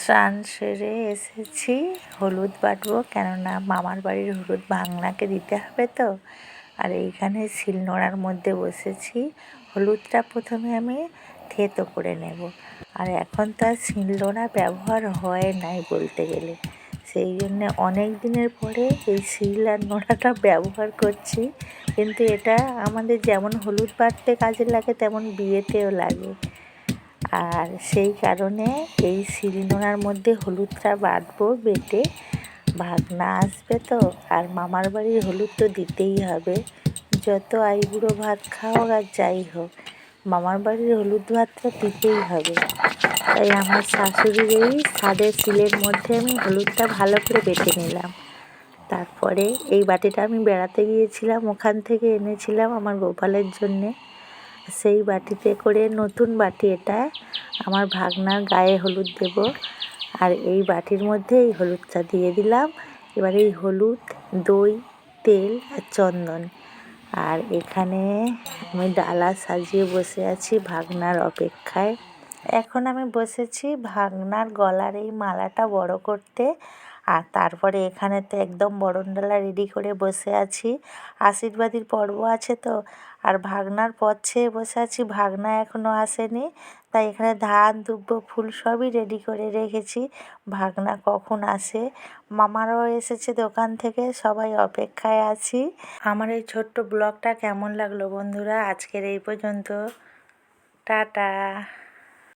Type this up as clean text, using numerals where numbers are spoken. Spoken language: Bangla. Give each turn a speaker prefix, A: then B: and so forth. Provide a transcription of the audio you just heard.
A: স্নান সেরে এসেছি, হলুদ বাটবো, কেননা মামার বাড়ির হলুদ ভাগনাকে দিতে হবে তো। আর এইখানে শিলনোড়ার মধ্যে বসেছি। হলুদটা প্রথমে আমি থেতো করে নেব। আর এখন তো আর শিলনোড়া ব্যবহার হয় নাই বলতে গেলে, সেই জন্যে অনেক দিনের পরে এই শিল আর নোড়াটা ব্যবহার করছি। কিন্তু এটা আমাদের যেমন হলুদ বাটতে কাজে লাগে, তেমন বিয়েতেও লাগে। আর সেই কারণে এই শিলনোড়ার মধ্যে হলুদটা বাটবো, বেটে ভাগনা আসবে তো। আর মামার বাড়ির হলুদ তো দিতেই হবে, যত আইবুড়ো ভাত খাও আর যাই হোক, মামার বাড়ির হলুদ ভাতটা দিতেই হবে। তাই আমার শাশুড়ির এই সাদে শিলের মধ্যে আমি হলুদটা ভালো করে বেটে নিলাম। তারপরে এই বাটিটা আমি বেড়াতে গিয়েছিলাম, ওখান থেকে এনেছিলাম আমার গোপালের জন্যে। সেই বাটিতে করে, নতুন বাটি এটা, আমার ভাগনার গায়ে হলুদ দেব। আর এই বাটির মধ্যে এই হলুদটা দিয়ে দিলাম। এবার এই হলুদ, দই, তেল আর চন্দন, আর এখানে আমি ডালা সাজিয়ে বসে আছি ভাগনার অপেক্ষায়। এখন আমি বসেছি ভাগনার গলার এই মালাটা বড় করতে। আর তারপরে এখানে তো একদম বরণডালা রেডি করে বসে আছি, আশীর্বাদীর পর্ব আছে তো। আর ভাগনার পথ চেয়ে বসে আছি, ভাগনা এখনও আসেনি। তাই এখানে ধান, দুব্ব, ফুল সবই রেডি করে রেখেছি, ভাগনা কখন আসে। মামারাও এসেছে দোকান থেকে, সবাই অপেক্ষায় আছি। আমার এই ছোট্ট ব্লগটা কেমন লাগলো বন্ধুরা? আজকের এই পর্যন্ত, টাটা।